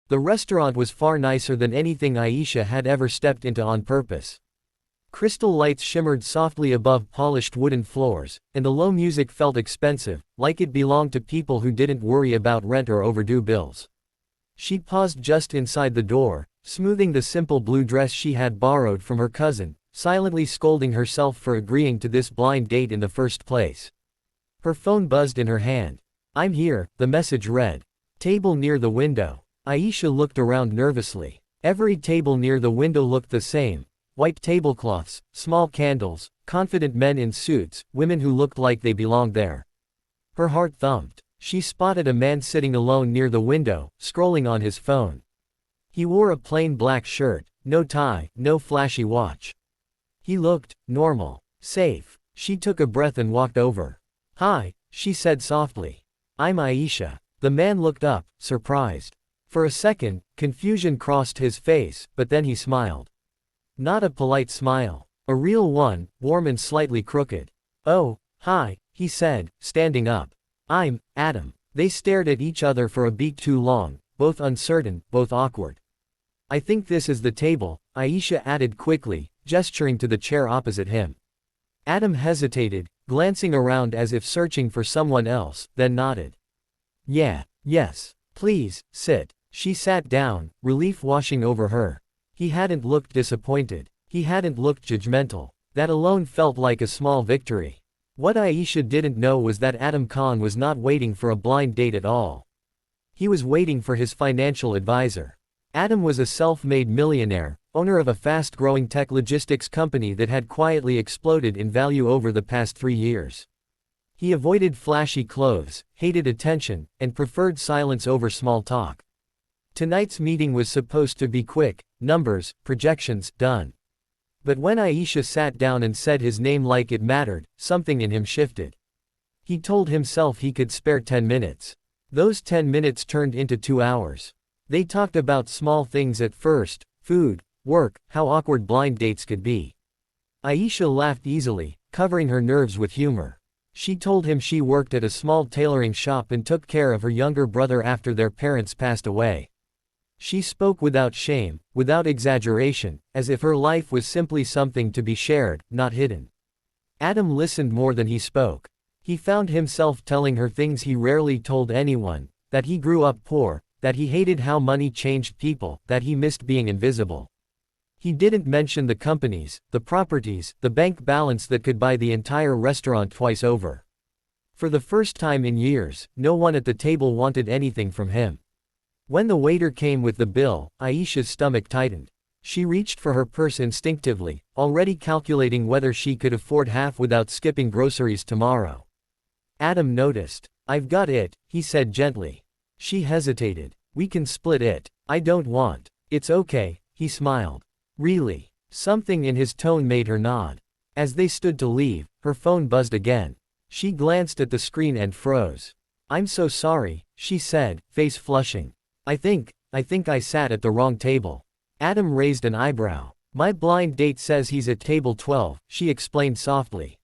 The restaurant was far nicer than anything Aisha had ever stepped into on purpose. Crystal lights shimmered softly above polished wooden floors, and the low music felt expensive, like it belonged to people who didn't worry about rent or overdue bills. She paused just inside the door, smoothing the simple blue dress she had borrowed from her cousin, silently scolding herself for agreeing to this blind date in the first place. Her phone buzzed in her hand. "I'm here," the message read. Table near the window. Aisha looked around nervously. Every table near the window looked the same. White tablecloths, small candles, confident men in suits, women who looked like they belonged there. Her heart thumped. She spotted a man sitting alone near the window, scrolling on his phone. He wore a plain black shirt, no tie, no flashy watch. He looked normal, safe. She took a breath and walked over. "Hi," she said softly. "I'm Aisha." The man looked up, surprised. For a second, confusion crossed his face, but then he smiled. Not a polite smile. A real one, warm and slightly crooked. "Oh, hi," he said, standing up. "I'm Adam." They stared at each other for a beat too long, both uncertain, both awkward. "I think this is the table," Aisha added quickly, gesturing to the chair opposite him. Adam hesitated, glancing around as if searching for someone else, then nodded. "Yeah, yes. Please, sit." She sat down, relief washing over her. He hadn't looked disappointed. He hadn't looked judgmental. That alone felt like a small victory. What Aisha didn't know was that Adam Khan was not waiting for a blind date at all. He was waiting for his financial advisor. Adam was a self-made millionaire, owner of a fast-growing tech logistics company that had quietly exploded in value over the past 3 years. He avoided flashy clothes, hated attention, and preferred silence over small talk. Tonight's meeting was supposed to be quick, numbers, projections, done. But when Aisha sat down and said his name like it mattered, something in him shifted. He told himself he could spare 10 minutes. Those 10 minutes turned into 2 hours. They talked about small things at first, food, work, how awkward blind dates could be. Aisha laughed easily, covering her nerves with humor. She told him she worked at a small tailoring shop and took care of her younger brother after their parents passed away. She spoke without shame, without exaggeration, as if her life was simply something to be shared, not hidden. Adam listened more than he spoke. He found himself telling her things he rarely told anyone, that he grew up poor, that he hated how money changed people, that he missed being invisible. He didn't mention the companies, the properties, the bank balance that could buy the entire restaurant twice over. For the first time in years, no one at the table wanted anything from him. When the waiter came with the bill, Aisha's stomach tightened. She reached for her purse instinctively, already calculating whether she could afford half without skipping groceries tomorrow. Adam noticed. "I've got it," he said gently. She hesitated. "We can split it." "I don't want." "It's okay," he smiled. "Really?" Something in his tone made her nod. As they stood to leave, her phone buzzed again. She glanced at the screen and froze. "I'm so sorry," she said, face flushing. I think I sat at the wrong table." Adam raised an eyebrow. "My blind date says he's at table 12, she explained softly.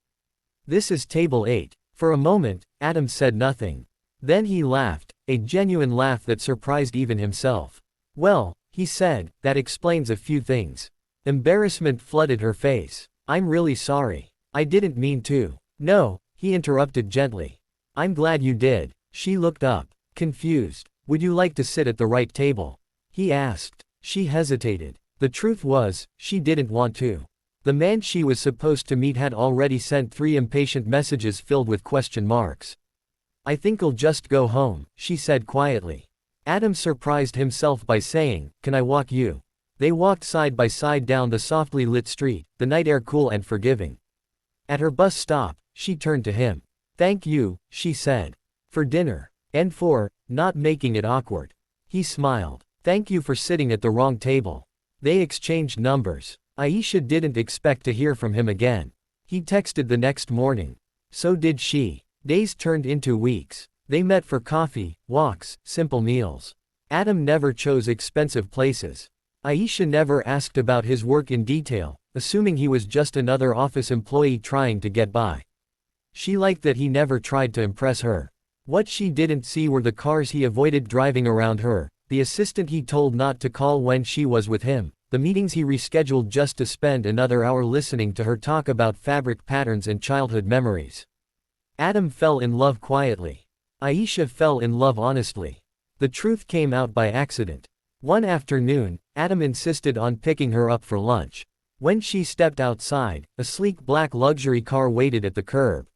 "This is table 8. For a moment, Adam said nothing. Then he laughed, a genuine laugh that surprised even himself. "Well," he said, "that explains a few things." Embarrassment flooded her face. "I'm really sorry. I didn't mean to." "No," he interrupted gently. "I'm glad you did." She looked up, confused. "Would you like to sit at the right table?" he asked. She hesitated. The truth was, she didn't want to. The man she was supposed to meet had already sent 3 impatient messages filled with question marks. "I think I'll just go home," she said quietly. Adam surprised himself by saying, "Can I walk you?" They walked side by side down the softly lit street, the night air cool and forgiving. At her bus stop, she turned to him. "Thank you," she said. "For dinner. And for not making it awkward." He smiled. "Thank you for sitting at the wrong table." They exchanged numbers. Aisha didn't expect to hear from him again. He texted the next morning. So did she. Days turned into weeks. They met for coffee, walks, simple meals. Adam never chose expensive places. Aisha never asked about his work in detail, assuming he was just another office employee trying to get by. She liked that he never tried to impress her. What she didn't see were the cars he avoided driving around her, the assistant he told not to call when she was with him, the meetings he rescheduled just to spend another hour listening to her talk about fabric patterns and childhood memories. Adam fell in love quietly. Aisha fell in love honestly. The truth came out by accident. One afternoon, Adam insisted on picking her up for lunch. When she stepped outside, a sleek black luxury car waited at the curb.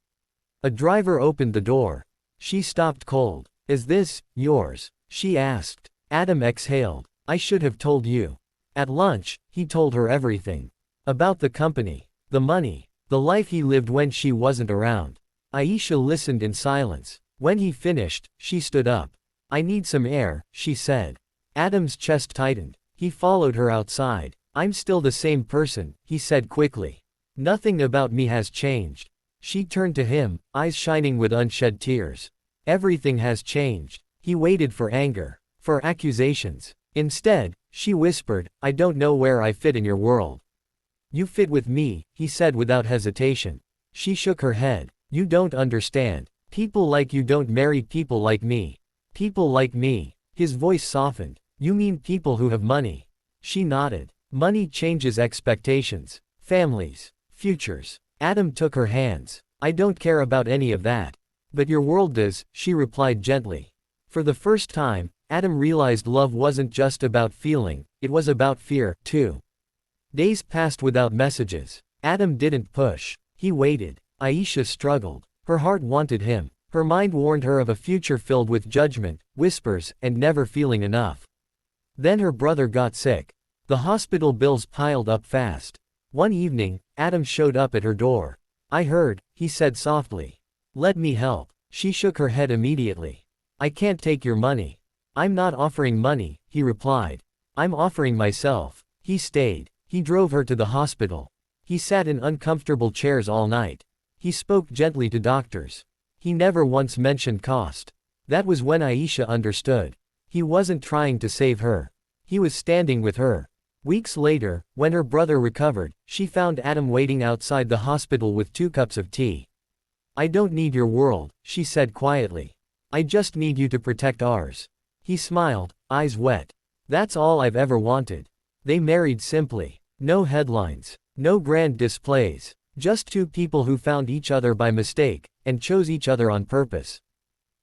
A driver opened the door. She stopped cold. "Is this yours?" she asked. Adam exhaled. "I should have told you." At lunch, he told her everything. About the company, the money, the life he lived when she wasn't around. Aisha listened in silence. When he finished, she stood up. "I need some air," she said. Adam's chest tightened. He followed her outside. "I'm still the same person," he said quickly. "Nothing about me has changed." She turned to him, eyes shining with unshed tears. "Everything has changed." He waited for anger, for accusations. Instead, she whispered, "I don't know where I fit in your world." "You fit with me," he said without hesitation. She shook her head. "You don't understand. People like you don't marry people like me. People like me." His voice softened. "You mean people who have money?" She nodded. "Money changes expectations, families, futures." Adam took her hands. "I don't care about any of that. But your world does," she replied gently. For the first time, Adam realized love wasn't just about feeling, it was about fear, too. Days passed without messages. Adam didn't push. He waited. Aisha struggled. Her heart wanted him. Her mind warned her of a future filled with judgment, whispers, and never feeling enough. Then her brother got sick. The hospital bills piled up fast. One evening, Adam showed up at her door. "I heard," he said softly. "Let me help." She shook her head immediately. "I can't take your money." "I'm not offering money," he replied. "I'm offering myself." He stayed. He drove her to the hospital. He sat in uncomfortable chairs all night. He spoke gently to doctors. He never once mentioned cost. That was when Aisha understood. He wasn't trying to save her. He was standing with her. Weeks later, when her brother recovered, she found Adam waiting outside the hospital with 2 cups of tea. "I don't need your world," she said quietly. "I just need you to protect ours." He smiled, eyes wet. "That's all I've ever wanted." They married simply. No headlines. No grand displays. Just 2 people who found each other by mistake, and chose each other on purpose.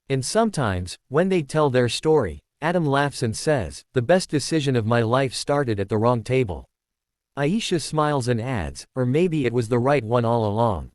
And sometimes, when they tell their story, Adam laughs and says, "The best decision of my life started at the wrong table." Aisha smiles and adds, "Or maybe it was the right one all along."